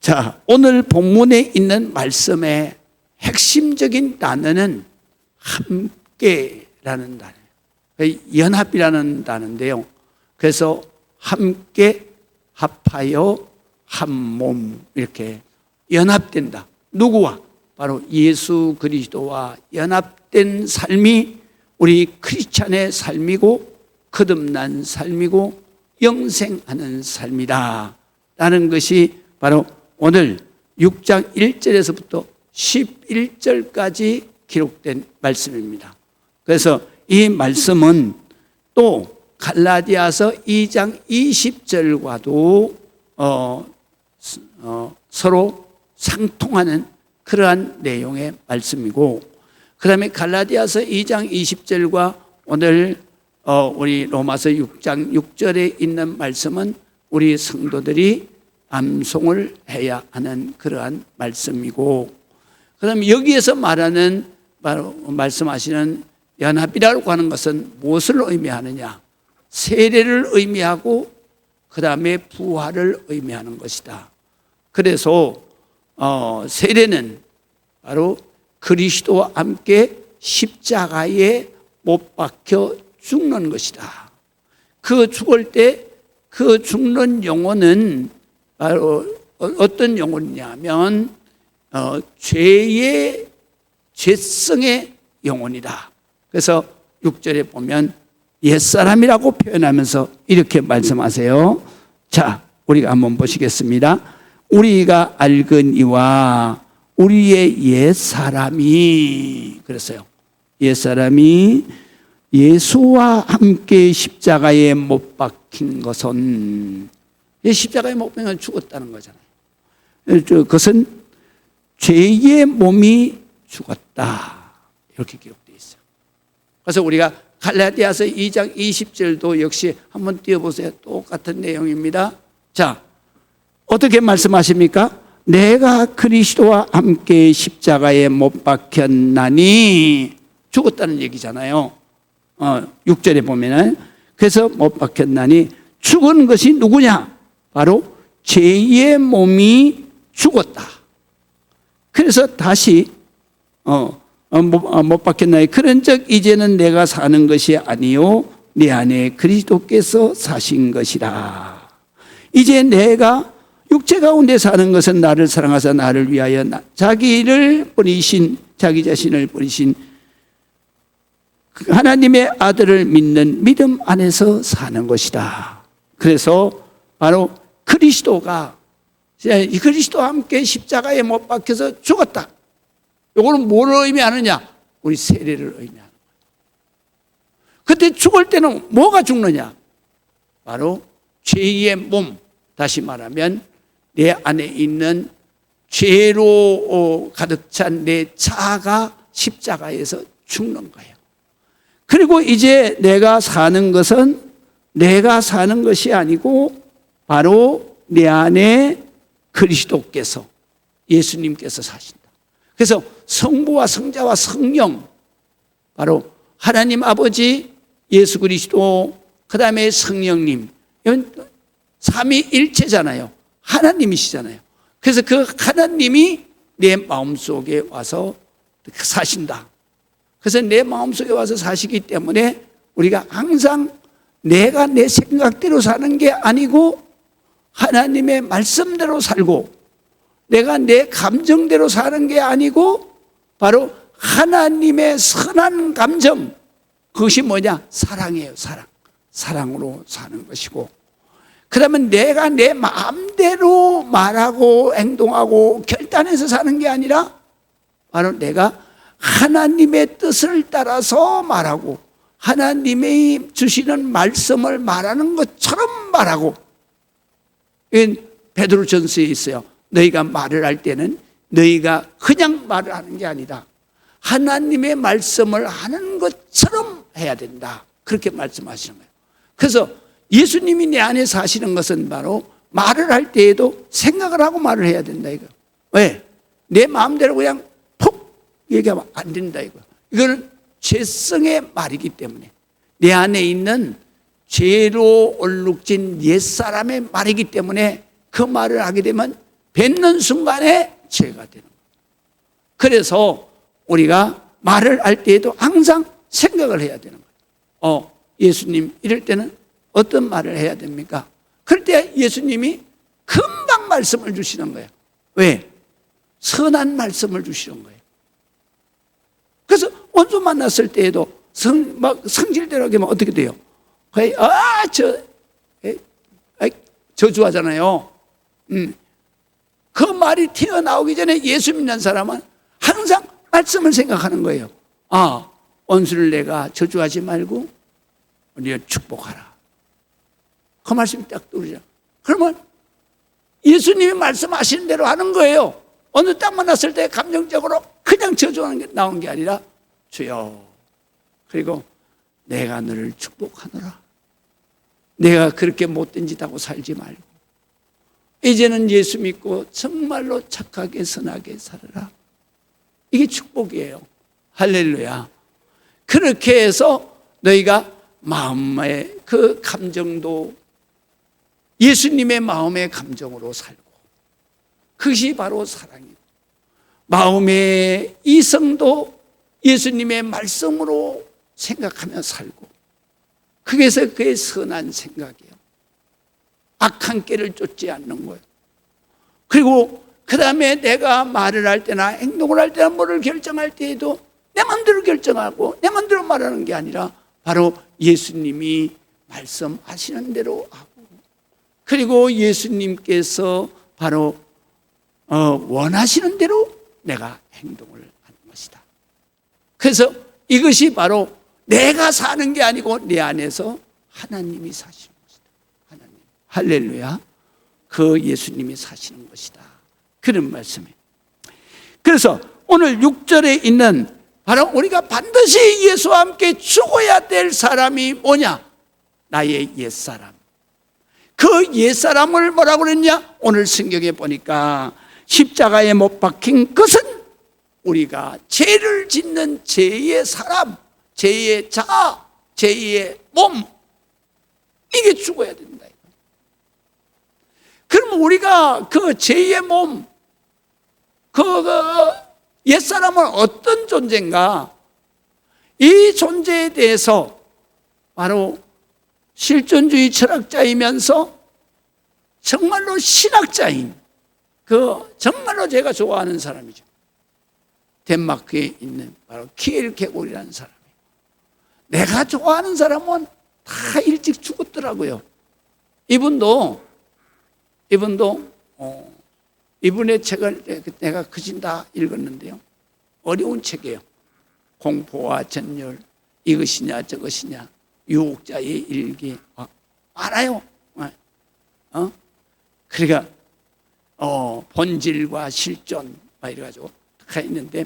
자, 오늘 본문에 있는 말씀의 핵심적인 단어는 함께라는 단어예요. 연합이라는 단어인데요. 그래서 함께, 합하여, 한 몸, 이렇게 연합된다. 누구와? 바로 예수 그리스도와 연합된 삶이 우리 크리스찬의 삶이고 거듭난 삶이고 영생하는 삶이다 라는 것이 바로 오늘 6장 1절에서부터 11절까지 기록된 말씀입니다. 그래서 이 말씀은 또 갈라디아서 2장 20절과도 서로 상통하는 그러한 내용의 말씀이고, 그 다음에 갈라디아서 2장 20절과 오늘 우리 로마서 6장 6절에 있는 말씀은 우리 성도들이 암송을 해야 하는 그러한 말씀이고, 그 다음에 여기에서 말하는 바로 말씀하시는 연합이라고 하는 것은 무엇을 의미하느냐? 세례를 의미하고 그 다음에 부활을 의미하는 것이다. 그래서 세례는 바로 그리스도와 함께 십자가에 못 박혀 죽는 것이다. 그 죽을 때 그 죽는 영혼은 바로 어떤 영혼이냐면 죄성의 영혼이다. 그래서 6절에 보면 옛사람이라고 표현하면서 이렇게 말씀하세요. 자, 우리가 한번 보시겠습니다. 우리가 알거니와 우리의 옛사람이, 그랬어요. 옛사람이 예수와 함께 십자가에 못 박힌 것은, 십자가에 못 박혀 죽었다는 거잖아요. 그것은 죄의 몸이 죽었다, 이렇게 기록되어 있어요. 그래서 우리가 갈라디아서 2장 20절도 역시 한번 띄워보세요. 똑같은 내용입니다. 자, 어떻게 말씀하십니까? 내가 그리스도와 함께 십자가에 못 박혔나니, 죽었다는 얘기잖아요. 6절에 보면은, 그래서 못 박혔나니 죽은 것이 누구냐? 바로 죄의 몸이 죽었다. 그래서 다시 못 박혔나니 그런즉 이제는 내가 사는 것이 아니요 내 안에 그리스도께서 사신 것이라. 이제 내가 육체 가운데 사는 것은 나를 사랑하사 나를 위하여 자기를 버리신, 자기 자신을 버리신 하나님의 아들을 믿는 믿음 안에서 사는 것이다. 그래서 바로 그리스도와 함께 십자가에 못 박혀서 죽었다. 이거는 뭘 의미하느냐? 우리 세례를 의미하는 거예요. 그때 죽을 때는 뭐가 죽느냐? 바로 죄의 몸, 다시 말하면 내 안에 있는 죄로 가득 찬 내 자아가 십자가에서 죽는 거예요. 그리고 이제 내가 사는 것은 내가 사는 것이 아니고 바로 내 안에 그리스도께서, 예수님께서 사신다. 그래서 성부와 성자와 성령, 바로 하나님 아버지, 예수 그리스도, 그 다음에 성령님, 이건 삼위일체잖아요. 하나님이시잖아요. 그래서 그 하나님이 내 마음속에 와서 사신다. 그래서 내 마음속에 와서 사시기 때문에 우리가 항상 내가 내 생각대로 사는 게 아니고 하나님의 말씀대로 살고, 내가 내 감정대로 사는 게 아니고 바로 하나님의 선한 감정, 그것이 뭐냐? 사랑이에요. 사랑으로 사는 것이고, 그러면 내가 내 마음대로 말하고 행동하고 결단해서 사는 게 아니라 바로 내가 하나님의 뜻을 따라서 말하고 하나님이 주시는 말씀을 말하는 것처럼 말하고. 베드로전서에 있어요. 너희가 말을 할 때는 너희가 그냥 말을 하는 게 아니다, 하나님의 말씀을 하는 것처럼 해야 된다, 그렇게 말씀하시는 거예요. 그래서 예수님이 내 안에 사시는 것은 바로 말을 할 때에도 생각을 하고 말을 해야 된다, 이거. 왜? 내 마음대로 그냥 푹 얘기하면 안 된다, 이거. 이거는 죄성의 말이기 때문에, 내 안에 있는 죄로 얼룩진 옛사람의 말이기 때문에 그 말을 하게 되면 뱉는 순간에 죄가 되는 거예요. 그래서 우리가 말을 할 때에도 항상 생각을 해야 되는 거예요. 예수님 이럴 때는 어떤 말을 해야 됩니까? 그럴 때 예수님이 금방 말씀을 주시는 거예요. 왜? 선한 말씀을 주시는 거예요. 그래서 원수 만났을 때에도 성질대로 하면 어떻게 돼요? 거의 저주하잖아요. 그 말이 튀어나오기 전에 예수 믿는 사람은 항상 말씀을 생각하는 거예요. 원수를 내가 저주하지 말고 우리가 축복하라. 그 말씀이 딱 떠오르죠. 그러면 예수님이 말씀하시는 대로 하는 거예요. 어느 딱 만났을 때 감정적으로 그냥 저주하는 게 나온 게 아니라 주여, 그리고 내가 너를 축복하노라. 내가 그렇게 못된 짓 하고 살지 말고 이제는 예수 믿고 정말로 착하게 선하게 살아라. 이게 축복이에요. 할렐루야. 그렇게 해서 너희가 마음의 그 감정도 예수님의 마음의 감정으로 살고, 그것이 바로 사랑이고, 마음의 이성도 예수님의 말씀으로 생각하며 살고, 그래서 그의 선한 생각이에요. 악한 길을 쫓지 않는 거예요. 그리고 그 다음에 내가 말을 할 때나 행동을 할 때나 뭐를 결정할 때에도 내 마음대로 결정하고 내 마음대로 말하는 게 아니라 바로 예수님이 말씀하시는 대로 하고, 그리고 예수님께서 바로 원하시는 대로 내가 행동을 하는 것이다. 그래서 이것이 바로 내가 사는 게 아니고 내 안에서 하나님이 사시는 것이다. 하나님, 할렐루야. 그 예수님이 사시는 것이다. 그런 말씀이에요. 그래서 오늘 6절에 있는 바로 우리가 반드시 예수와 함께 죽어야 될 사람이 뭐냐? 나의 옛사람. 그 옛사람을 뭐라고 그랬냐? 오늘 성경에 보니까 십자가에 못 박힌 것은 우리가 죄를 짓는 죄의 사람, 죄의 자아, 죄의 몸, 이게 죽어야 된다. 그럼 우리가 그 죄의 몸, 그 옛사람은 어떤 존재인가? 이 존재에 대해서 바로 실존주의 철학자이면서 정말로 신학자인, 정말로 제가 좋아하는 사람이죠. 덴마크에 있는 바로 키엘케고르라는 사람이에요. 내가 좋아하는 사람은 다 일찍 죽었더라고요. 이분도 이분의 책을 내가 그진 다 읽었는데요. 어려운 책이에요. 공포와 전율, 이것이냐 저것이냐, 유혹자의 일기, 알아요. 그러니까 본질과 실존 이래가지고 다 있는데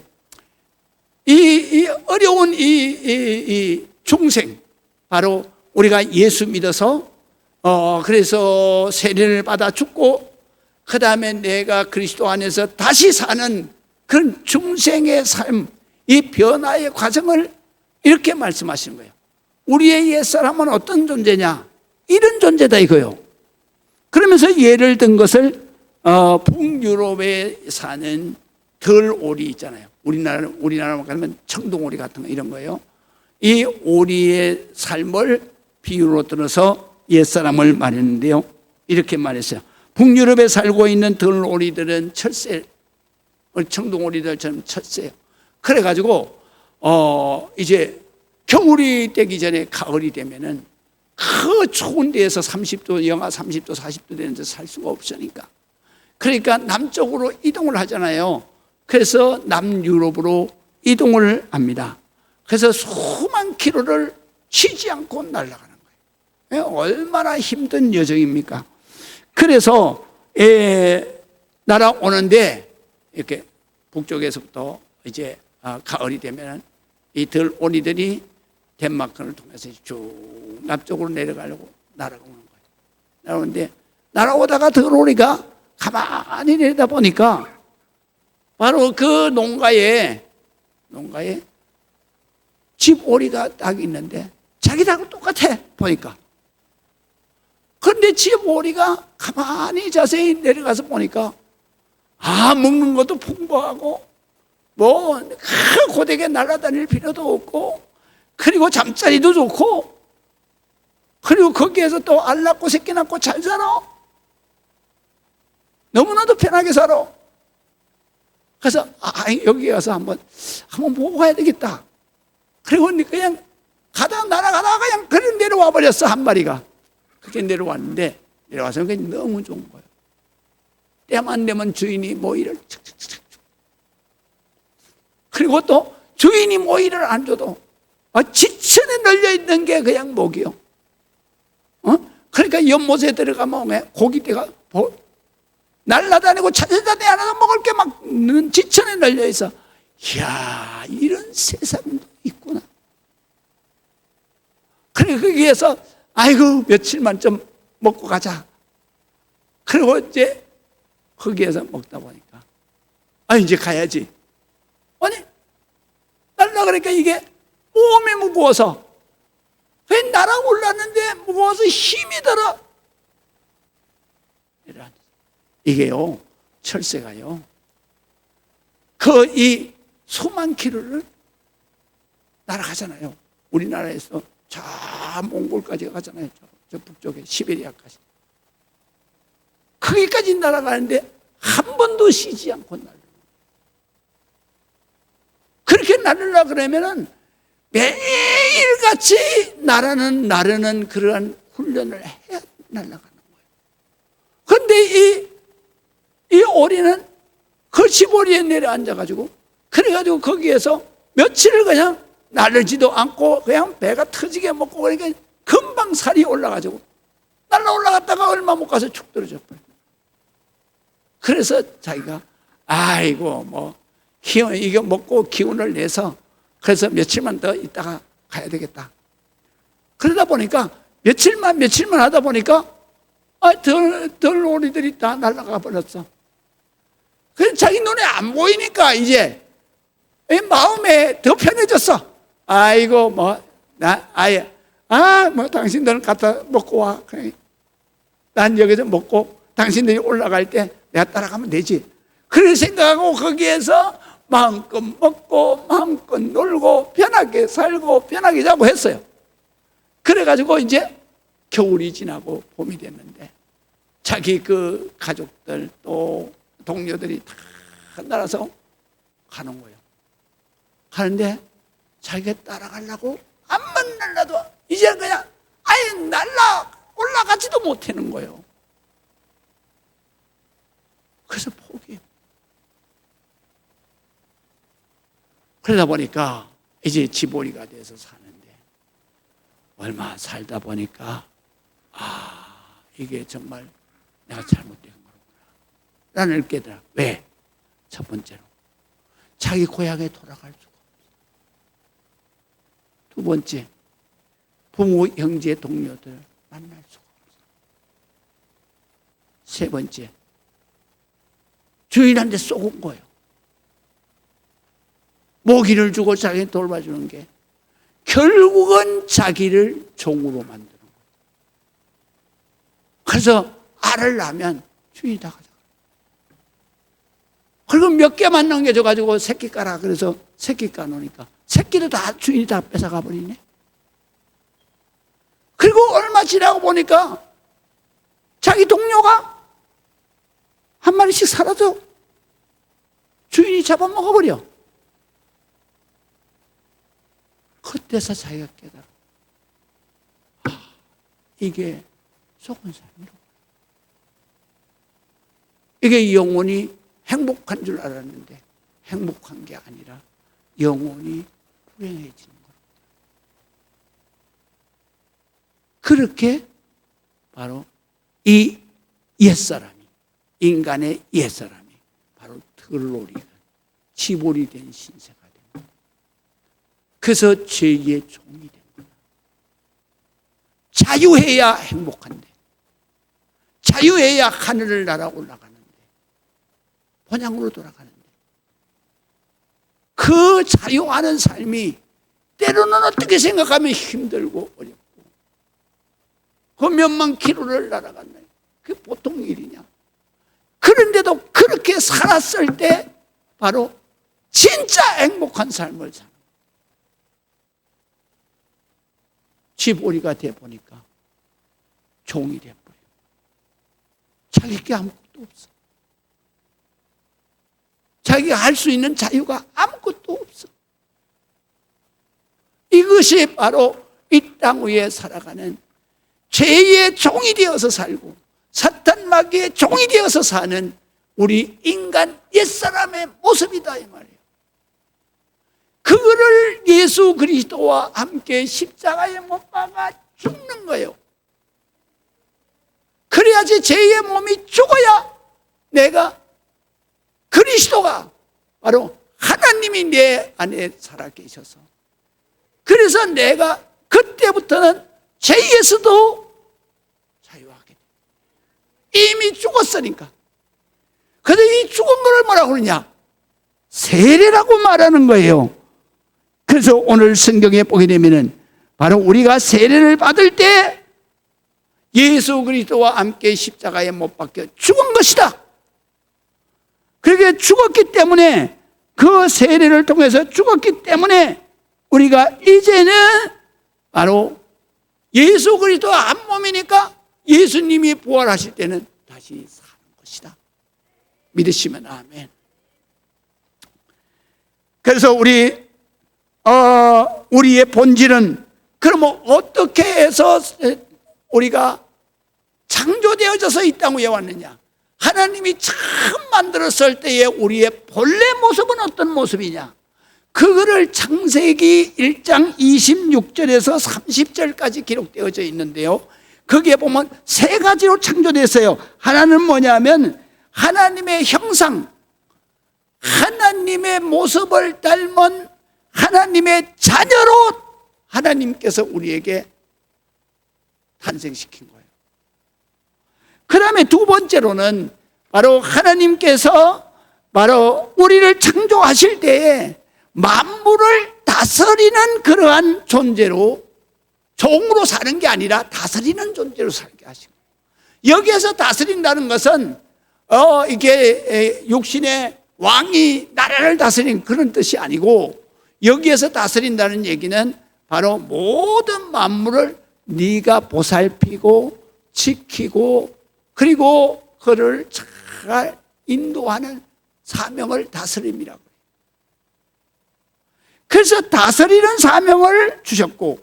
이 어려운 이 중생, 바로 우리가 예수 믿어서 그래서 세례를 받아 죽고 그 다음에 내가 그리스도 안에서 다시 사는 그런 중생의 삶, 이 변화의 과정을 이렇게 말씀하시는 거예요. 우리의 옛사람은 어떤 존재냐? 이런 존재다 이거요. 그러면서 예를 든 것을 북유럽에 사는 덜오리 있잖아요. 우리나라만 가면 청동오리 같은 거 이런 거예요. 이 오리의 삶을 비유로 들어서 옛사람을 말했는데요. 이렇게 말했어요. 북유럽에 살고 있는 덜오리들은 철새, 청동오리들처럼 철새예요. 그래가지고 이제 겨울이 되기 전에 가을이 되면은 그 추운 데에서 30도, 영하 30도, 40도 되는 데 살 수가 없으니까, 그러니까 남쪽으로 이동을 하잖아요. 그래서 남유럽으로 이동을 합니다. 그래서 수만 킬로를 쉬지 않고 날아가는 거예요. 얼마나 힘든 여정입니까? 그래서 날아오는데 이렇게 북쪽에서부터 이제 가을이 되면 이 덜오리들이 덴마크를 통해서 쭉 남쪽으로 내려가려고 날아오는 거예요. 날아오는데 날아오다가 덜오리가 가만히 내리다 보니까 바로 그 농가에 집오리가 딱 있는데 자기하고 똑같아 보니까. 그런데 집오리가 가만히 자세히 내려가서 보니까 먹는 것도 풍부하고 고되게 날아다닐 필요도 없고, 그리고 잠자리도 좋고, 그리고 거기에서 또 알 낳고 새끼 낳고 잘 살아. 너무나도 편하게 살아. 그래서 여기 가서 한번 보고 가야 되겠다. 그리고 그냥 날아가다가 그냥 그냥 내려와 버렸어, 한 마리가. 그렇게 내려와서 그게 너무 좋은 거예요. 때만 되면 주인이 모이를 척척척. 그리고 또 주인이 모이를 안 줘도 지천에 널려있는 게 그냥 먹이요. 그러니까 연못에 들어가면 고기떼가 날라다니고 찾아다니 하나도 먹을 게 막 지천에 널려있어. 이야, 이런 세상도 있구나. 그러니까 거기에서 아이고 며칠만 좀 먹고 가자. 그리고 이제 거기에서 먹다 보니까 이제 가야지. 아니 날라 그러니까 이게 몸이 무거워서 왜 날아 올랐는데 무거워서 힘이 들어. 이게요, 철새가요, 이 수만 킬로를 날아가잖아요. 우리나라에서 저 몽골까지 가잖아요. 저 북쪽에 시베리아까지. 거기까지 날아가는데 한 번도 쉬지 않고 날려. 그렇게 날으려 그러면은 매일같이 나르는 그러한 훈련을 해야 날아가는 거예요. 그런데 이 오리는 그 지보리에 내려앉아가지고, 그래가지고 거기에서 며칠을 그냥 나르지도 않고 그냥 배가 터지게 먹고, 그러니까 금방 살이 올라가지고 날라 올라갔다가 얼마 못 가서 축 떨어져 버려요. 그래서 자기가 아이고 이거 먹고 기운을 내서 그래서 며칠만 더 있다가 가야 되겠다. 그러다 보니까 며칠만 하다 보니까 덜 오리들이 다 날아가 버렸어. 그래서 자기 눈에 안 보이니까 이제 마음에 더 편해졌어. 아이고 당신들은 갖다 먹고 와. 난 여기서 먹고 당신들이 올라갈 때 내가 따라가면 되지. 그렇게 생각하고 거기에서 마음껏 먹고 마음껏 놀고 편하게 살고 편하게 자고 했어요. 그래가지고 이제 겨울이 지나고 봄이 됐는데 자기 그 가족들 또 동료들이 다 날아서 가는 거예요. 가는데 자기가 따라가려고 암만 날라도 이제 그냥 아예 올라가지도 못하는 거예요. 그래서 포기해요. 그러다 보니까 이제 지보리가 돼서 사는데 얼마 살다 보니까 이게 정말 내가 잘못된 거구나 라는 깨달아. 왜? 첫 번째로 자기 고향에 돌아갈 수가 없어. 두 번째, 부모, 형제, 동료들 만날 수가 없어. 세 번째, 주인한테 쏘은 거예요. 먹이를 주고 자기를 돌봐주는 게 결국은 자기를 종으로 만드는 거예요. 그래서 알을 낳으면 주인이 다 가져가요. 그리고 몇 개만 남겨줘가지고 새끼 까라 그래서 새끼 까놓으니까 새끼도 다 주인이 다 뺏어가 버리네. 그리고 얼마 지나고 보니까 자기 동료가 한 마리씩 사라져 주인이 잡아먹어버려. 그때서 자기가 깨달아. 이게 속은 삶이로. 이게 영원히 행복한 줄 알았는데 행복한 게 아니라 영원히 불행해지는 거예요. 그렇게 바로 이 옛사람이, 인간의 옛사람이 바로 들오리가 지볼이 된 신세가 됩니다. 그래서 죄의 종이 됩니다. 자유해야 행복한데, 자유해야 하늘을 날아 올라가는데, 본향으로 돌아가는데, 그 자유하는 삶이 때로는 어떻게 생각하면 힘들고 어렵고, 그 몇만 킬로를 날아갔네. 그게 보통 일이냐? 그런데도 그렇게 살아 살았을 때 바로 진짜 행복한 삶을 사는, 집오리가 돼보니까 종이 돼버려. 자기게 아무것도 없어. 자기가 할 수 있는 자유가 아무것도 없어. 이것이 바로 이 땅 위에 살아가는 죄의 종이 되어서 살고 사탄 마귀의 종이 되어서 사는 우리 인간 옛사람의 모습이다 이 말이에요. 그거를 예수 그리스도와 함께 십자가에 못 박아 죽는 거예요. 그래야지 죄의 몸이 죽어야 내가, 그리스도가 바로 하나님이 내 안에 살아계셔서, 그래서 내가 그때부터는 죄에서도 자유하게 돼. 이미 죽었으니까. 그래서 이 죽은 거를 뭐라고 그러냐? 세례라고 말하는 거예요. 그래서 오늘 성경에 보게 되면은 바로 우리가 세례를 받을 때 예수 그리스도와 함께 십자가에 못 박혀 죽은 것이다. 그렇게 죽었기 때문에, 그 세례를 통해서 죽었기 때문에 우리가 이제는 바로 예수 그리스도와 한 몸이니까 예수님이 부활하실 때는 다시 사는 것이다. 믿으시면 아멘. 그래서 우리의 본질은, 그러면 어떻게 해서 우리가 창조되어져서 이 땅 위에 왔느냐? 하나님이 처음 만들었을 때의 우리의 본래 모습은 어떤 모습이냐? 그거를 창세기 1장 26절에서 30절까지 기록되어져 있는데요, 거기에 보면 세 가지로 창조됐어요. 하나는 뭐냐면 하나님의 형상, 하나님의 모습을 닮은 하나님의 자녀로 하나님께서 우리에게 탄생시킨 거예요. 그 다음에 두 번째로는 바로 하나님께서 바로 우리를 창조하실 때에 만물을 다스리는 그러한 존재로, 종으로 사는 게 아니라 다스리는 존재로 살게 하신 거예요. 여기에서 다스린다는 것은 이게 육신의 왕이 나라를 다스리는 그런 뜻이 아니고, 여기에서 다스린다는 얘기는 바로 모든 만물을 네가 보살피고 지키고 그리고 그를 잘 인도하는 사명을 다스림이라고 해요. 그래서 다스리는 사명을 주셨고,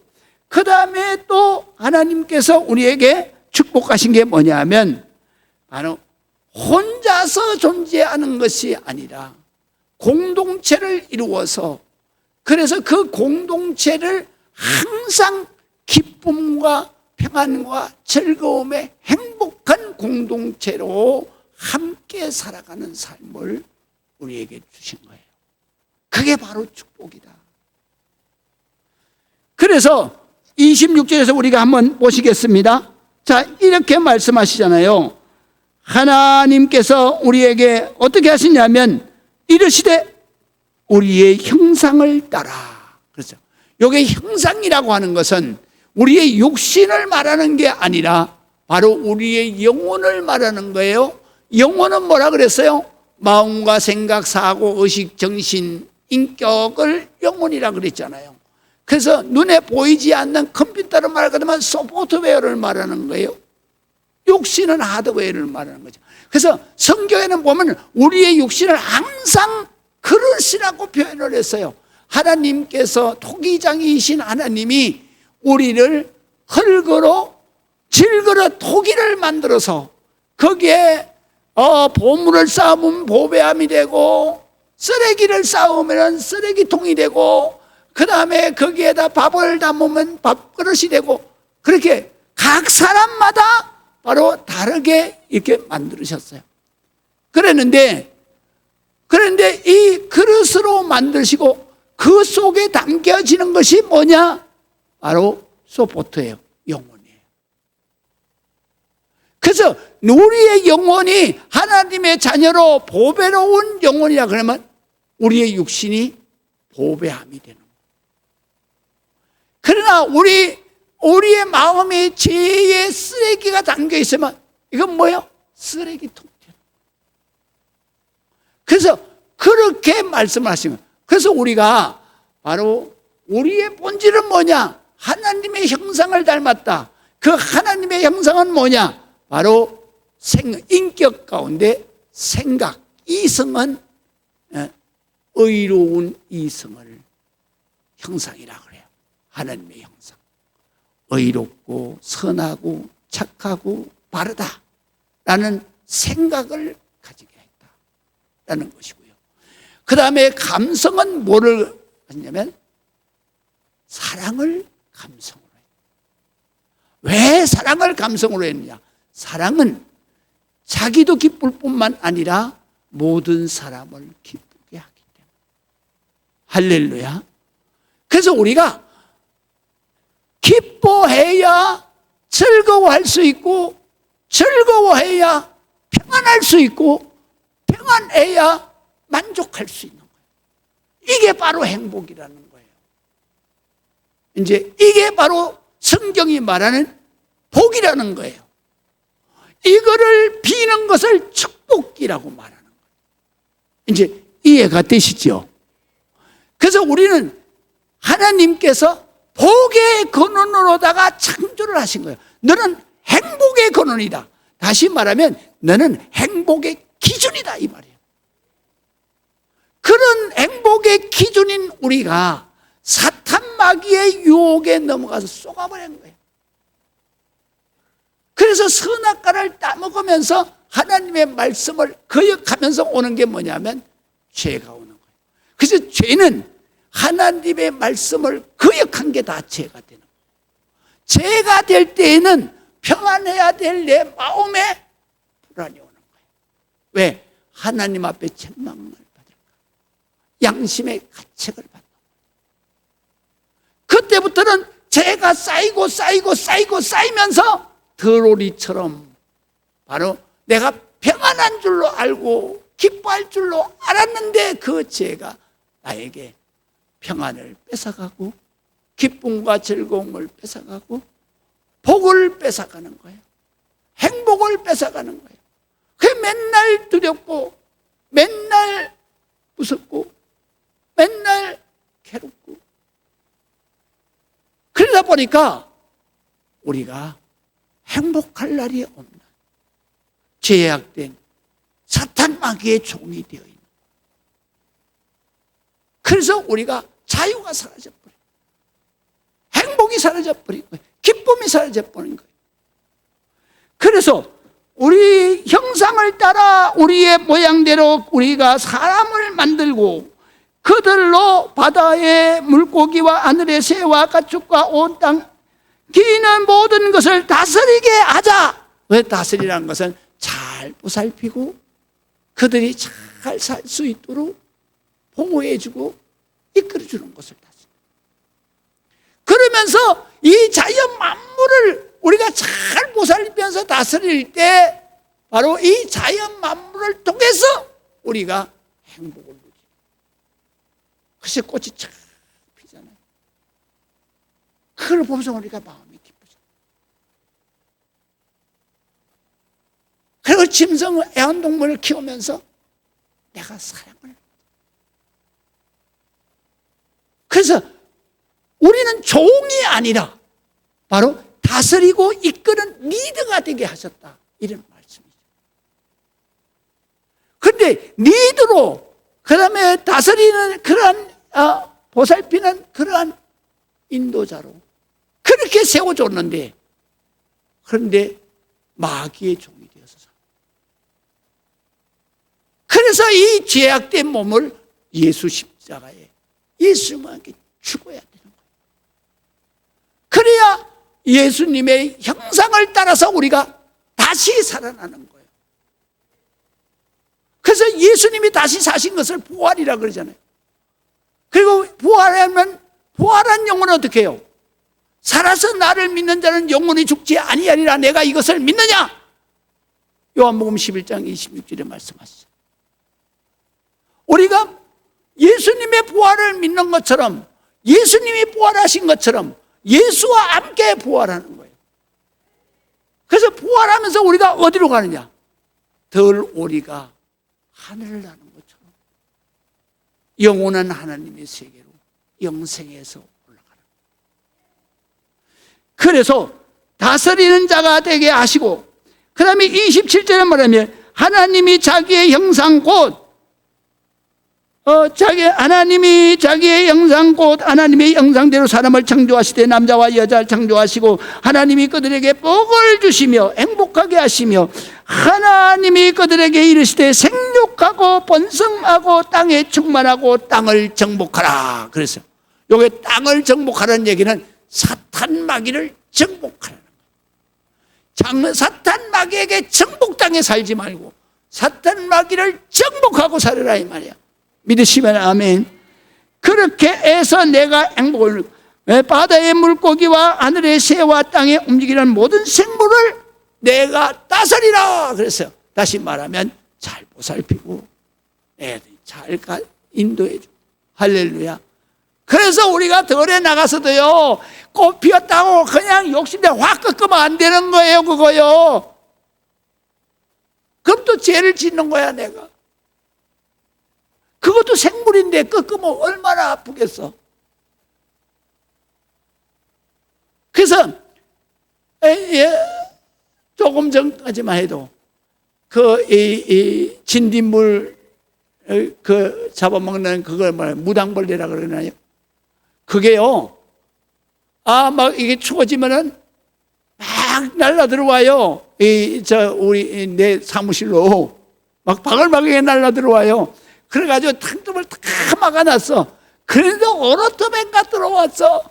그 다음에 또 하나님께서 우리에게 축복하신 게 뭐냐면 바로 혼자서 존재하는 것이 아니라 공동체를 이루어서, 그래서 그 공동체를 항상 기쁨과 평안과 즐거움의 행복한 공동체로 함께 살아가는 삶을 우리에게 주신 거예요. 그게 바로 축복이다. 그래서 26절에서 우리가 한번 보시겠습니다. 자, 이렇게 말씀하시잖아요. 하나님께서 우리에게 어떻게 하시냐면 이르시되 우리의 형상을 따라. 그렇죠. 여기 형상이라고 하는 것은 우리의 육신을 말하는 게 아니라 바로 우리의 영혼을 말하는 거예요. 영혼은 뭐라 그랬어요? 마음과 생각, 사고, 의식, 정신, 인격을 영혼이라 그랬잖아요. 그래서 눈에 보이지 않는 컴퓨터를 말하거든요. 소프트웨어를 말하는 거예요. 육신은 하드웨어를 말하는 거죠. 그래서 성경에는 보면 우리의 육신을 항상 그릇이라고 표현을 했어요. 하나님께서 토기장이신 하나님이 우리를 흙으로 질그릇 토기를 만들어서 거기에 보물을 쌓으면 보배함이 되고 쓰레기를 쌓으면 쓰레기통이 되고 그 다음에 거기에다 밥을 담으면 밥그릇이 되고, 그렇게 각 사람마다 바로 다르게 이렇게 만드셨어요. 그랬는데 이 그릇으로 만드시고 그 속에 담겨지는 것이 뭐냐? 바로 소포트예요. 영혼이에요. 그래서 우리의 영혼이 하나님의 자녀로 보배로운 영혼이라 그러면 우리의 육신이 보배함이 되는 거예요. 그러나 우리의 마음에 죄의 쓰레기가 담겨 있으면 이건 뭐예요? 쓰레기통. 그래서 그렇게 말씀하신 거예요. 그래서 우리가 바로 우리의 본질은 뭐냐? 하나님의 형상을 닮았다. 그 하나님의 형상은 뭐냐? 바로 인격 가운데 생각, 이성은 의로운 이성을 형상이라고 그래요. 하나님의 형상. 의롭고 선하고 착하고 바르다라는 생각을 가지게 했다라는 것이고요. 그 다음에 감성은 뭐를 했냐면 사랑을 감성으로 했다. 왜 사랑을 감성으로 했느냐? 사랑은 자기도 기쁠 뿐만 아니라 모든 사람을 기쁘게 하기 때문에. 할렐루야. 그래서 우리가 기뻐해야 즐거워할 수 있고, 즐거워해야 평안할 수 있고, 평안해야 만족할 수 있는 거예요. 이게 바로 행복이라는 거예요. 이제 이게 바로 성경이 말하는 복이라는 거예요. 이거를 비는 것을 축복이라고 말하는 거예요. 이제 이해가 되시죠? 그래서 우리는 하나님께서 복의 근원으로다가 창조를 하신 거예요. 너는 행복의 근원이다. 다시 말하면 너는 행복의 기준이다 이 말이에요. 그런 행복의 기준인 우리가 사탄 마귀의 유혹에 넘어가서 쏘가버린 거예요. 그래서 선악과를 따먹으면서 하나님의 말씀을 거역하면서 오는 게 뭐냐면 죄가 오는 거예요. 그래서 죄는 하나님의 말씀을 거역한 게 다 죄가 되는 거예요. 죄가 될 때에는 평안해야 될 내 마음에 불안이 오는 거예요. 왜? 하나님 앞에 책망을 받을까? 양심의 가책을 받는 거예요. 그때부터는 죄가 쌓이고 쌓이면서 덜오리처럼 바로 내가 평안한 줄로 알고 기뻐할 줄로 알았는데 그 죄가 나에게 평안을 뺏어가고 기쁨과 즐거움을 뺏어가고 복을 뺏어가는 거예요. 행복을 뺏어가는 거예요. 그게 맨날 두렵고 맨날 무섭고 맨날 괴롭고 그러다 보니까 우리가 행복할 날이 없는 죄악된 사탄 마귀의 종이 되어 있는. 그래서 우리가 자유가 사라져버려요. 행복이 사라져버린 거예요. 기쁨이 사라져버린 거예요. 그래서 우리 형상을 따라 우리의 모양대로 우리가 사람을 만들고 그들로 바다의 물고기와 하늘의 새와 가축과 온 땅 기는 모든 것을 다스리게 하자. 왜 다스리라는 것은 잘 보살피고 그들이 잘 살 수 있도록 보호해주고 이끌어주는 것을 다스려. 그러면서 이 자연 만물을 우리가 잘 보살피면서 다스릴 때 바로 이 자연 만물을 통해서 우리가 행복을 누리죠. 그래서 꽃이 참 피잖아요. 그걸 보면서 우리가 마음이 기쁘죠. 그리고 짐승 애완동물을 키우면서 내가 사랑을. 그래서 우리는 종이 아니라 바로 다스리고 이끄는 리더가 되게 하셨다. 이런 말씀이죠. 그런데 리더로 그 다음에 다스리는 그러한 보살피는 그러한 인도자로 그렇게 세워줬는데 그런데 마귀의 종이 되어서 그래서 이 죄악된 몸을 예수 십자가에 예수님과 함께 죽어야 되는 거예요. 그래야 예수님의 형상을 따라서 우리가 다시 살아나는 거예요. 그래서 예수님이 다시 사신 것을 부활이라 그러잖아요. 그리고 부활하면 부활한 영혼은 어떻게 해요? 살아서 나를 믿는 자는 영원히 죽지 아니하리라. 내가 이것을 믿느냐? 요한복음 11장 26절에 말씀하시죠. 우리가 예수님의 부활을 믿는 것처럼 예수님이 부활하신 것처럼 예수와 함께 부활하는 거예요. 그래서 부활하면서 우리가 어디로 가느냐? 덜 오리가 하늘을 나는 것처럼 영원한 하나님의 세계로 영생에서 올라가는. 그래서 다스리는 자가 되게 하시고, 그 다음에 27절에 말하면 하나님이 자기의 형상 곧 하나님이 자기의 형상 곧 하나님의 형상대로 사람을 창조하시되 남자와 여자를 창조하시고 하나님이 그들에게 복을 주시며 행복하게 하시며 하나님이 그들에게 이르시되 생육하고 번성하고 땅에 충만하고 땅을 정복하라. 그래서 요게 땅을 정복하라는 얘기는 사탄 마귀를 정복하라는 거예요. 사탄 마귀에게 정복당해 살지 말고 사탄 마귀를 정복하고 살아라 이 말이야. 믿으시면 아멘. 그렇게 해서 내가 행복을, 바다의 물고기와 하늘의 새와 땅에 움직이는 모든 생물을 내가 다스리라. 그래서 다시 말하면 잘 보살피고 잘 인도해줘. 할렐루야. 그래서 우리가 덜에 나가서도요, 꽃 피었다고 그냥 욕심내 확 꺾으면 안 되는 거예요. 그거요. 그럼 또 죄를 짓는 거야 내가. 그것도 생물인데 꺾으면 얼마나 아프겠어. 그래서 조금 전까지만 해도 이 진딧물 잡아먹는 그걸 무당벌레라 그러나요? 그게요, 막 이게 추워지면은 막 날라 들어와요. 우리 내 사무실로 막 바글바글하게 날라 들어와요. 그래가지고 탕tum을 다 막아놨어. 그래도 어느 틈엔가 들어왔어.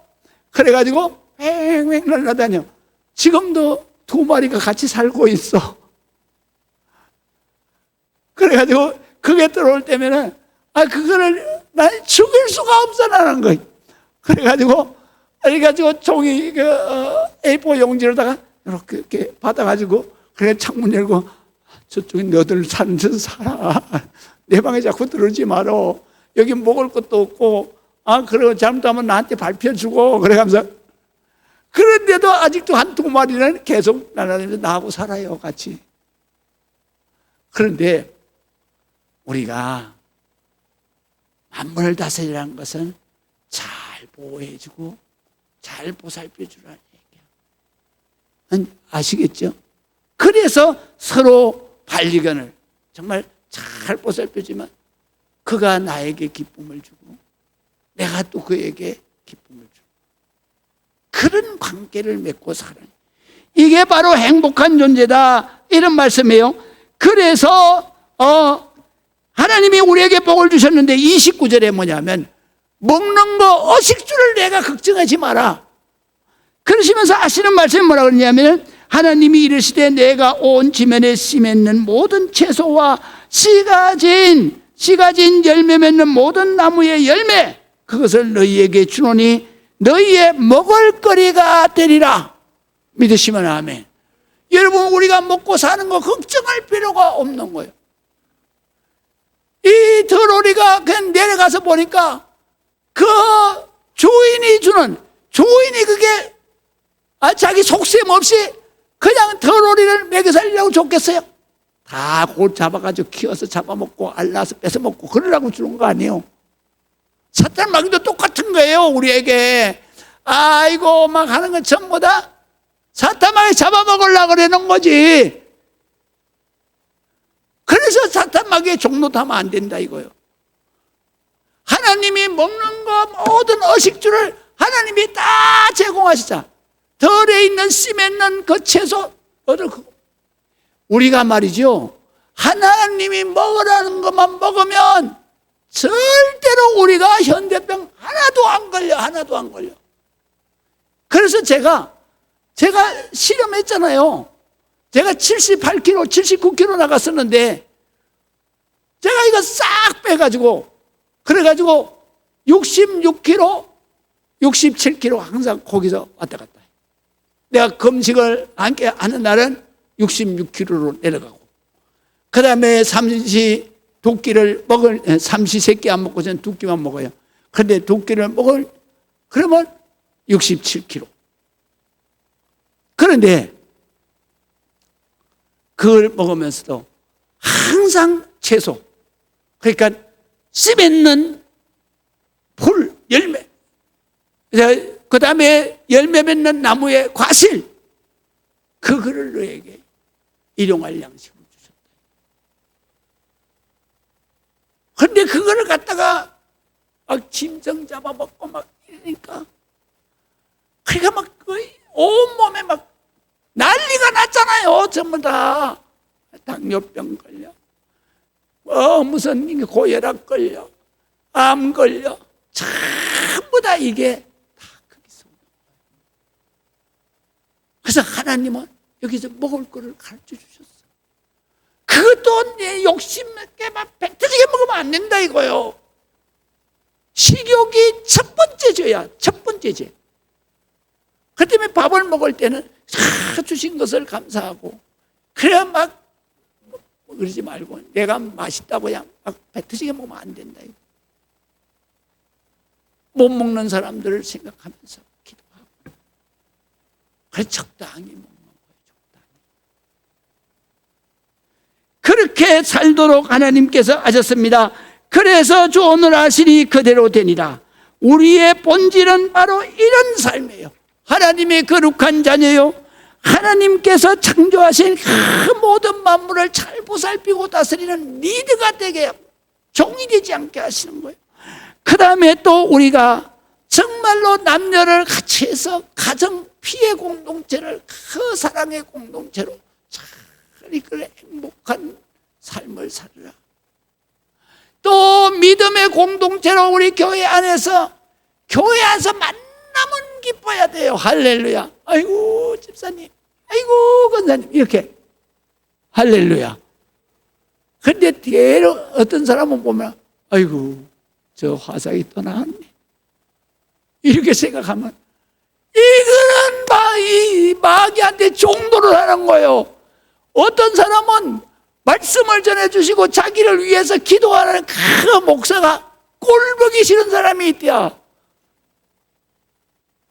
그래가지고 맹맹 날라다녀. 지금도 2마리가 같이 살고 있어. 그래가지고 그게 들어올 때면은 그거를 난 죽일 수가 없어 나는 거야. 그래가지고 종이 A4 용지로다가 이렇게 받아가지고 그래 창문 열고 저쪽에 너들 사는 데 살아. 내 방에 자꾸 들어오지 말어. 여기 먹을 것도 없고, 그리고 잘못하면 나한테 밟혀주고, 그래가면서. 그런데도 아직도 1-2마리는 계속 날아다니면서 나하고 살아요, 같이. 그런데 우리가 만물을 다스리라는 것은 잘 보호해주고, 잘 보살펴주라는 얘기야. 아시겠죠? 그래서 서로 반려견을 정말 잘 보살펴주면 그가 나에게 기쁨을 주고 내가 또 그에게 기쁨을 주고 그런 관계를 맺고 살아요. 이게 바로 행복한 존재다 이런 말씀이에요. 그래서 하나님이 우리에게 복을 주셨는데 29절에 뭐냐면 먹는 거 어식주를 내가 걱정하지 마라. 그러시면서 하시는 말씀이 뭐라고 그러냐면 하나님이 이르시되 내가 온 지면에 씨 맺는 모든 채소와 씨가 진 열매 맺는 모든 나무의 열매 그것을 너희에게 주노니 너희의 먹을 거리가 되리라. 믿으시면 아멘. 여러분 우리가 먹고 사는 거 걱정할 필요가 없는 거예요. 이 덜오리가 그냥 내려가서 보니까 그 주인이 그게 자기 속셈 없이 그냥 덜오리를 먹여 살리려고 줬겠어요? 다 곧 잡아가지고 키워서 잡아먹고 알라서 뺏어먹고 그러려고 주는 거 아니에요. 사탄 마귀도 똑같은 거예요. 우리에게 아이고 막 하는 건 전부 다 사탄 마귀 잡아먹으려고 그러는 거지. 그래서 사탄 마귀의 종로도 하면 안 된다 이거예요. 하나님이 먹는 거 모든 어식주를 하나님이 다 제공하시자. 덜에 있는 씨 맺는 그 채소 우리가 말이죠 하나님이 먹으라는 것만 먹으면 절대로 우리가 현대병 하나도 안 걸려. 그래서 제가 실험했잖아요. 제가 78kg 79kg 나갔었는데 제가 이거 싹 빼가지고 그래가지고 66kg 67kg 항상 거기서 왔다 갔다. 내가 금식을 함께 하는 날은 66kg로 내려가고 그 다음에 삼시세끼를 안 먹고 저는 2끼만 먹어요. 그런데 2끼를 그러면 67kg. 그런데 그걸 먹으면서도 항상 채소 그러니까 씨 맺는 풀, 열매, 그 다음에 열매 맺는 나무의 과실, 그거를 너에게 일용할 양식을 주셨다. 그런데 그거를 갖다가 막 짐승 잡아먹고 막 이러니까, 그러니까 막 거의 온몸에 막 난리가 났잖아요. 전부 다 당뇨병 걸려, 무슨 고혈압 걸려, 암 걸려, 전부 다 이게 다 거기서 오는 거예요. 그래서 하나님은 여기서 먹을 거를 가르쳐 주셨어. 그것도 내 욕심 있게 막 뱉어지게 먹으면 안 된다 이거요. 식욕이 첫 번째 죄야. 첫 번째 죄. 그 때문에 밥을 먹을 때는 다 주신 것을 감사하고, 그래야 막 그러지 말고 내가 맛있다고 그냥 막 뱉어지게 먹으면 안 된다 이거. 못 먹는 사람들을 생각하면서 기도하고, 그래서 적당히 먹는 거예요. 적당히. 그렇게 살도록 하나님께서 하셨습니다. 그래서 주 오늘 하시니 그대로 되니라. 우리의 본질은 바로 이런 삶이에요. 하나님의 거룩한 자녀요, 하나님께서 창조하신 그 모든 만물을 잘 보살피고 다스리는 리더가 되게, 종이 되지 않게 하시는 거예요. 그 다음에 또 우리가 정말로 남녀를 같이 해서 가정 피해 공동체를 그 사랑의 공동체로 잘 이끌어 행복한 삶을 살으라. 또 믿음의 공동체로 우리 교회 안에서 만나면 기뻐야 돼요. 할렐루야. 아이고 집사님, 아이고 권사님, 이렇게 할렐루야. 그런데 뒤로 어떤 사람은 보면 아이고 저 화상이 또 나왔네, 이렇게 생각하면 이거는 이 마귀한테 종도를 하는 거예요. 어떤 사람은 말씀을 전해주시고 자기를 위해서 기도하는 그 목사가 꼴보기 싫은 사람이 있대요.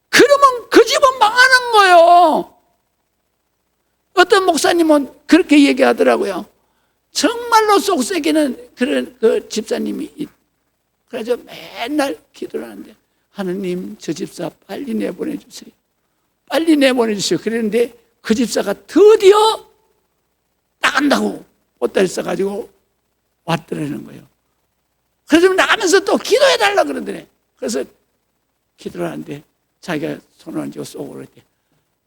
그러면 그 집은 망하는 거예요. 어떤 목사님은 그렇게 얘기하더라고요. 정말로 속썩이는 그런 그 집사님이, 그래서 맨날 기도를 하는데, 하느님 저 집사 빨리 내보내주세요, 빨리 내보내주세요. 그랬는데 그 집사가 드디어 나간다고 보따리 써가지고 왔더라는 거예요. 그래서 나가면서 또 기도해달라 그러더래. 그래서 기도를 하는데 자기가 손을 얹고 쏘고 그랬대.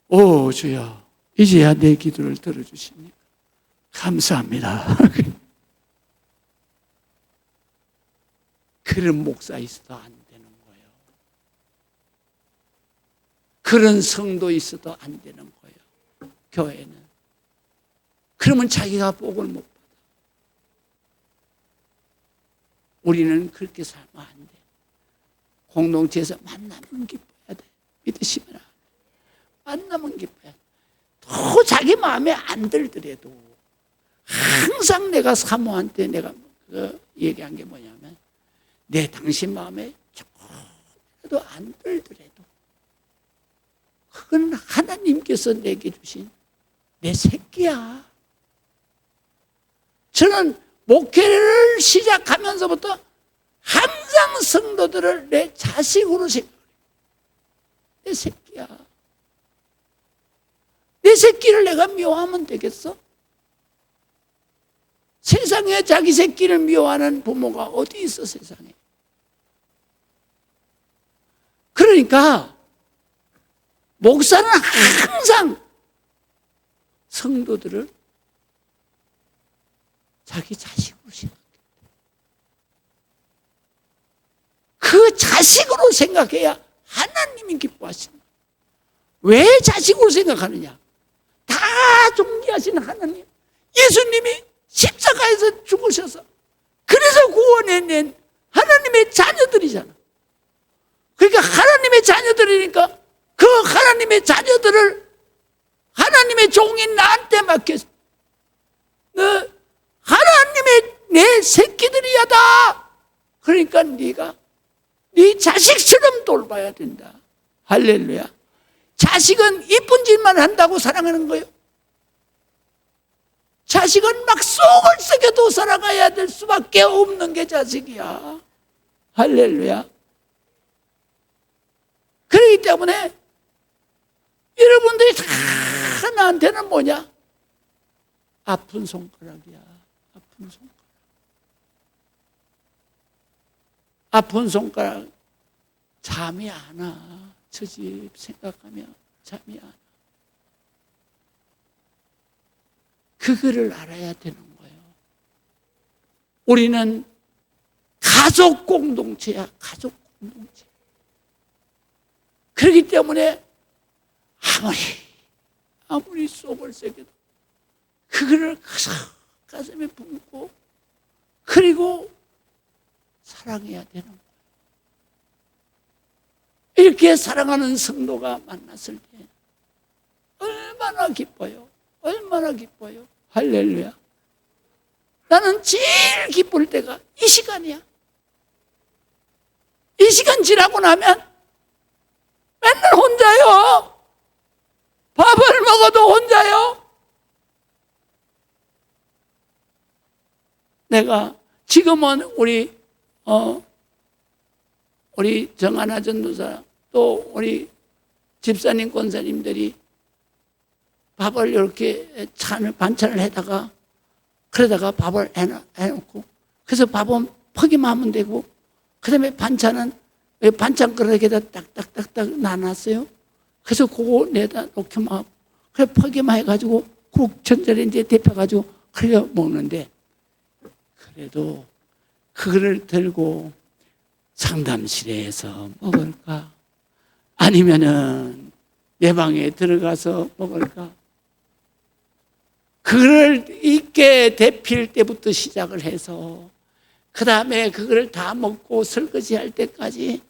오 주여, 이제야 내 기도를 들어주십니까? 감사합니다. 그런 목사 있어도 안 되는 거예요. 그런 성도 있어도 안 되는 거예요. 교회는. 그러면 자기가 복을 못 받아. 우리는 그렇게 살면 안 돼. 공동체에서 만나면 기뻐야 돼. 믿으시면 만나면 기뻐야 돼. 또 자기 마음에 안 들더라도 항상 내가 사모한테 내가 얘기한 게 뭐냐면, 내 당신 마음에 조금도 안 들더라도 그건 하나님께서 내게 주신 내 새끼야. 저는 목회를 시작하면서부터 항상 성도들을 내 자식으로 생각해요. 내 새끼야. 내 새끼를 내가 미워하면 되겠어? 세상에 자기 새끼를 미워하는 부모가 어디 있어, 세상에. 그러니까 목사는 항상 성도들을 자기 자식으로 생각해요. 그 자식으로 생각해야 하나님이 기뻐하신다. 왜 자식으로 생각하느냐? 다 존귀하신 하나님, 예수님이 십자가에서 죽으셔서 그래서 구원해낸 하나님의 자녀들이잖아. 그러니까 하나님의 자녀들이니까 그 하나님의 자녀들을 하나님의 종인 나한테 맡겼어. 너 하나님의 내 새끼들이야다. 그러니까 네가 네 자식처럼 돌봐야 된다. 할렐루야. 자식은 이쁜 짓만 한다고 사랑하는 거예요. 자식은 막 속을 썩여도 살아가야 될 수밖에 없는 게 자식이야. 할렐루야. 그렇기 때문에 여러분들이 다 나한테는 뭐냐? 아픈 손가락이야. 아픈 손가락. 아픈 손가락. 잠이 안 와. 저 집 생각하면 잠이 안 와. 그거를 알아야 되는 거예요. 우리는 가족 공동체야. 가족 공동체. 그렇기 때문에 아무리 속을 새겨도 그거를 가슴에 품고 그리고 사랑해야 되는 거예요. 이렇게 사랑하는 성도가 만났을 때 얼마나 기뻐요. 얼마나 기뻐요. 할렐루야. 나는 제일 기쁠 때가 이 시간이야. 이 시간 지나고 나면 맨날 혼자요. 밥을 먹어도 혼자요. 내가 지금은 우리 정하나 전도사 또 우리 집사님 권사님들이 밥을 이렇게 반찬을 해다가 그러다가 밥을 해놓고 그래서 밥은 퍼기만 하면 되고 그 다음에 반찬은 반찬 그릇에다 딱딱딱딱 놔놨어요. 그래서 그거 내다 놓기만 하고 그래 퍼기만 해가지고 국 전자레인지에 데펴가지고 그래 먹는데 그래도 그거를 들고 상담실에서 먹을까? 아니면은 내 방에 들어가서 먹을까? 그걸 있게 데필 때부터 시작을 해서 그 다음에 그걸 다 먹고 설거지 할 때까지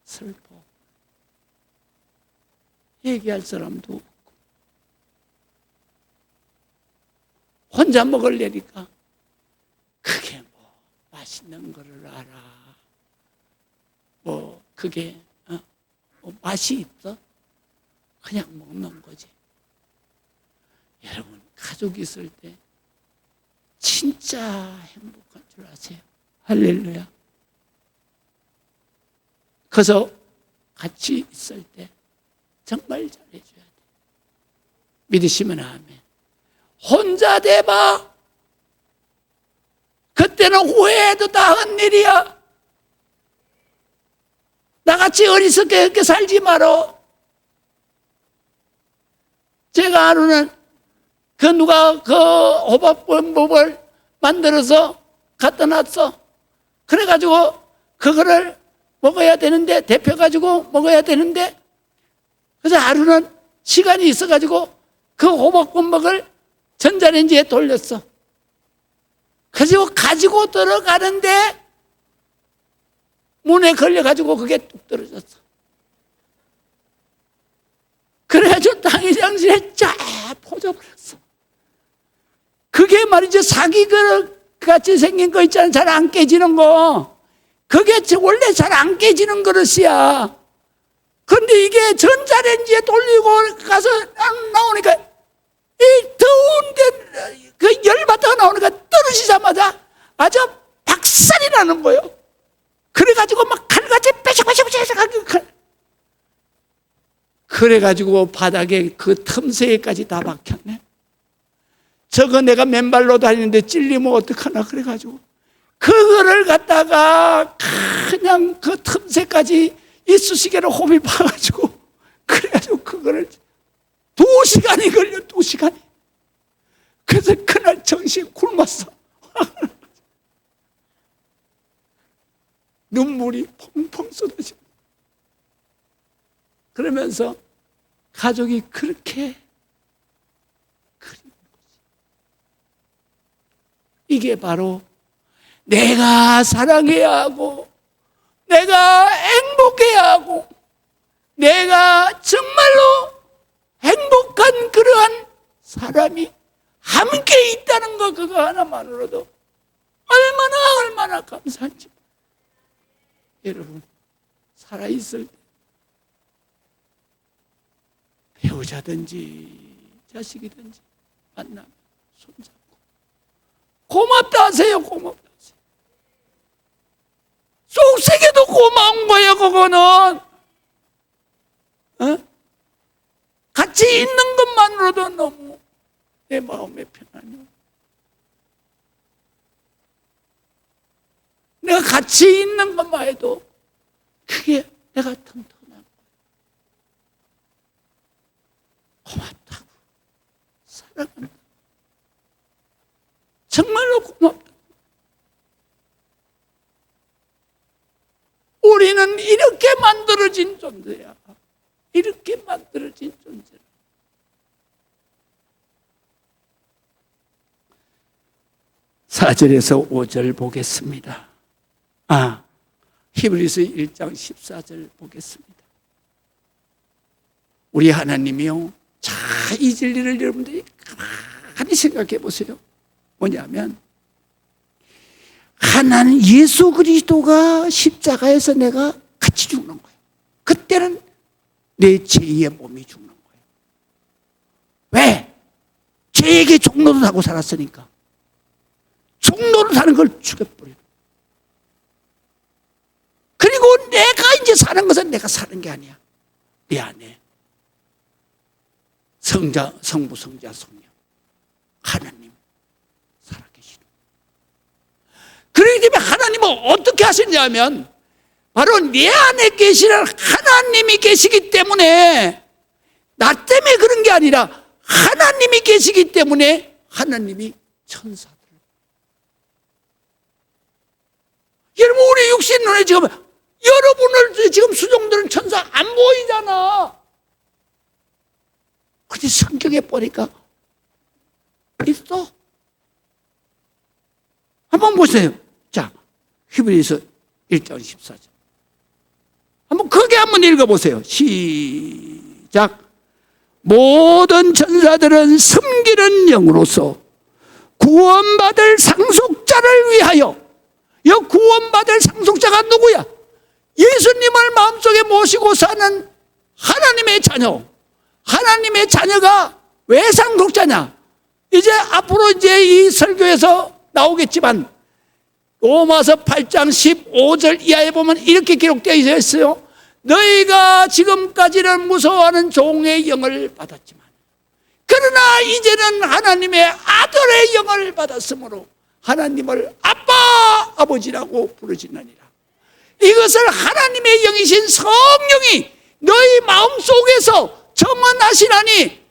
슬퍼. 얘기할 사람도 없고 혼자 먹으려니까 그게 뭐 맛있는 거를 알아. 뭐 그게 뭐 맛이 있어? 그냥 먹는 거지. 여러분 가족이 있을 때 진짜 행복한 줄 아세요? 할렐루야. 그래서 같이 있을 때 정말 잘해줘야 돼. 믿으시면 아멘. 혼자 돼봐. 그때는 후회해도 다 한 일이야. 나같이 어리석게 그렇게 살지 말어. 제가 아는 누가 호박범법을 만들어서 갖다 놨어. 그래가지고 그거를 먹어야 되는데 데펴가지고 먹어야 되는데 그래서 하루는 시간이 있어가지고 그 호박범법을 전자레인지에 돌렸어. 그래서 가지고 들어가는데 문에 걸려가지고 그게 뚝 떨어졌어. 그래가지고 당회장실에 쫙 퍼져버렸어. 그게 말이죠. 사기 그릇 같이 생긴 거 있잖아요. 잘 안 깨지는 거. 그게 원래 잘 안 깨지는 그릇이야. 근데 이게 전자레인지에 돌리고 가서 나오니까 이 더운데 그 열받다가 나오니까 떨어지자마자 아주 박살이 나는 거예요. 그래가지고 막 칼같이 빼샥빼샥빼샥 그래가지고 바닥에 그 틈새까지 다 박혔네. 저거 내가 맨발로 다니는데 찔리면 어떡하나 그래가지고 그거를 갖다가 그냥 그 틈새까지 이쑤시개로 홈입어가지고 그래가지고 그거를 2시간이 걸려. 2시간이. 그래서 그날 정신 굶었어. 눈물이 펑펑 쏟아져. 그러면서 가족이 그렇게 그리운 거지. 이게 바로 내가 사랑해야 하고 내가 행복해야 하고 내가 정말로 행복한 그러한 사람이 함께 있다는 거 그거 하나만으로도 얼마나 감사한지. 여러분 살아있을 때 배우자든지 자식이든지 만나면 손잡고 고맙다 하세요. 고맙다 하세요. 속세계도 고마운 거예요. 그거는 같이 있는 것만으로도 너무 내 마음의 편안해요. 내가 같이 있는 것만 해도 그게 내가 튼튼한 거예요. 고맙다고, 사랑한다, 정말로 고맙다. 우리는 이렇게 만들어진 존재야. 이렇게 만들어진 존재야. (4절에서) (5절) 보겠습니다. 히브리서 1장 14절 보겠습니다. 우리 하나님이요, 자, 이 진리를 여러분들이 가만히 생각해 보세요. 뭐냐면 하나님 예수 그리스도가 십자가에서 내가 같이 죽는 거예요. 그때는 내 죄의 몸이 죽는 거예요. 왜? 죄에게 종로를 하고 살았으니까. 종로를 하는 걸 죽여버려요. 그리고 내가 이제 사는 것은 내가 사는 게 아니야. 내 안에 성자, 성부, 성자, 성령 하나님 살아계시는. 그렇기 때문에 하나님은 어떻게 하시냐면 바로 내 안에 계시는 하나님이 계시기 때문에, 나 때문에 그런 게 아니라 하나님이 계시기 때문에 하나님이 천사들, 여러분 우리 육신 눈에 지금 여러분을 지금 수종들은 천사 안 보이잖아. 근데 성경에 보니까 있어. 한번 보세요. 자, 히브리서 1장 14절. 한번 크게 한번 읽어보세요. 시작. 모든 천사들은 섬기는 영으로서 구원받을 상속자를 위하여. 이 구원받을 상속자가 누구야? 예수님을 마음속에 모시고 사는 하나님의 자녀. 하나님의 자녀가 왜 상속자냐? 이제 앞으로 이제 이 설교에서 나오겠지만 로마서 8장 15절 이하에 보면 이렇게 기록되어 있어요. 너희가 지금까지는 무서워하는 종의 영을 받았지만 그러나 이제는 하나님의 아들의 영을 받았으므로 하나님을 아빠, 아버지라고 부르시느니라. 이것을 하나님의 영이신 성령이 너희 마음속에서 정언하시나니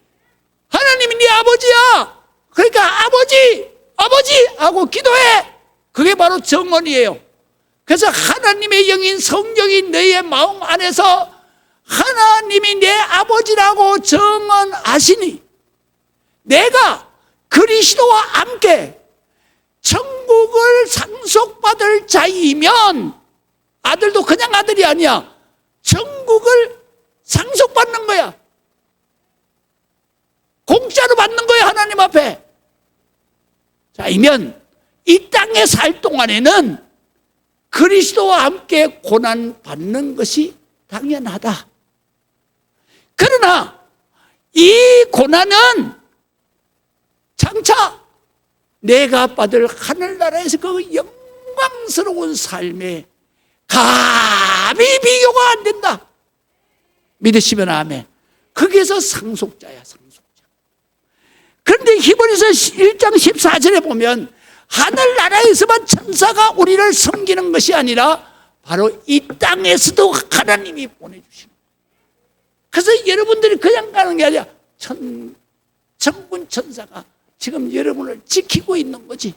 하나님이 네 아버지야. 그러니까 아버지, 아버지 하고 기도해. 그게 바로 정언이에요. 그래서 하나님의 영인 성령이 너희의 마음 안에서 하나님이 내 아버지라고 정언하시니 내가 그리스도와 함께 천국을 상속받을 자이면, 아들도 그냥 아들이 아니야. 천국을 상속받는 거야. 공짜로 받는 거야, 하나님 앞에. 자, 이면 이 땅에 살 동안에는 그리스도와 함께 고난 받는 것이 당연하다. 그러나 이 고난은 장차 내가 받을 하늘나라에서 그 영광스러운 삶에 감히 비교가 안 된다. 믿으시면 아멘. 거기에서 상속자야, 상속자. 그런데 히브리서 1장 14절에 보면 하늘나라에서만 천사가 우리를 섬기는 것이 아니라 바로 이 땅에서도 하나님이 보내주시는 거예요. 그래서 여러분들이 그냥 가는 게 아니라 천군 천사가 지금 여러분을 지키고 있는 거지.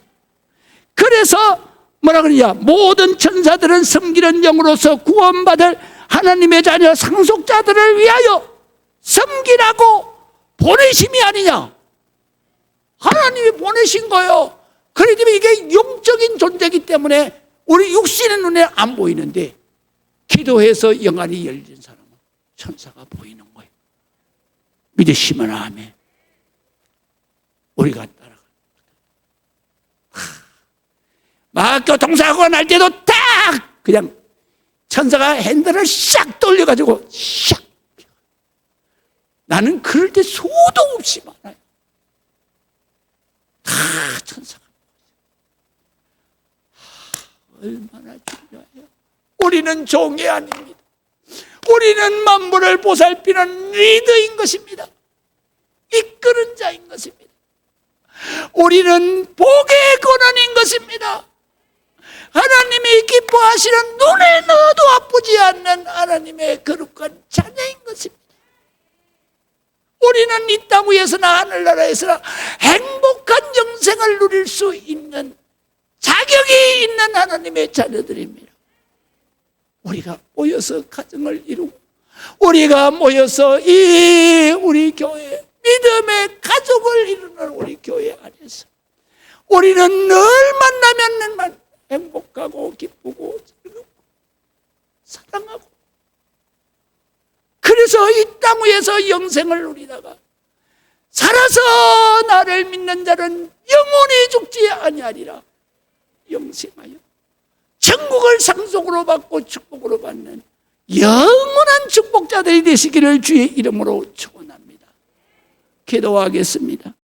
그래서 뭐라 그러냐? 모든 천사들은 섬기는 영으로서 구원받을 하나님의 자녀 상속자들을 위하여 섬기라고 보내심이 아니냐? 하나님이 보내신 거예요. 그렇기 때문에 이게 영적인 존재이기 때문에 우리 육신의 눈에 안 보이는데 기도해서 영안이 열린 사람은 천사가 보이는 거예요. 믿으시면 아멘. 우리가 따라가. 막 교통사고가 날 때도 딱 그냥 천사가 핸들을 샥 돌려가지고 샥. 나는 그럴 때 소도 없이 많아요. 다 천사가. 얼마나 중요해요. 우리는 종이 아닙니다. 우리는 만물을 보살피는 리더인 것입니다. 이끄는 자인 것입니다. 우리는 복의 권한인 것입니다. 하나님이 기뻐하시는 눈에 넣어도 아프지 않는 하나님의 거룩한 자녀인 것입니다. 우리는 이 땅 위에서나 하늘나라에서나 행복한 영생을 누릴 수 있는 자격이 있는 하나님의 자녀들입니다. 우리가 모여서 가정을 이루고 우리가 모여서 우리 교회 믿음의 가족을 이루는 우리 교회 안에서 우리는 늘 만나면 행복하고 기쁘고 즐겁고 사랑하고, 그래서 이 땅 위에서 영생을 누리다가 살아서 나를 믿는 자는 영원히 죽지 아니하리라 영생하여 천국을 상속으로 받고 축복으로 받는 영원한 축복자들이 되시기를 주의 이름으로 축원합니다. 기도하겠습니다.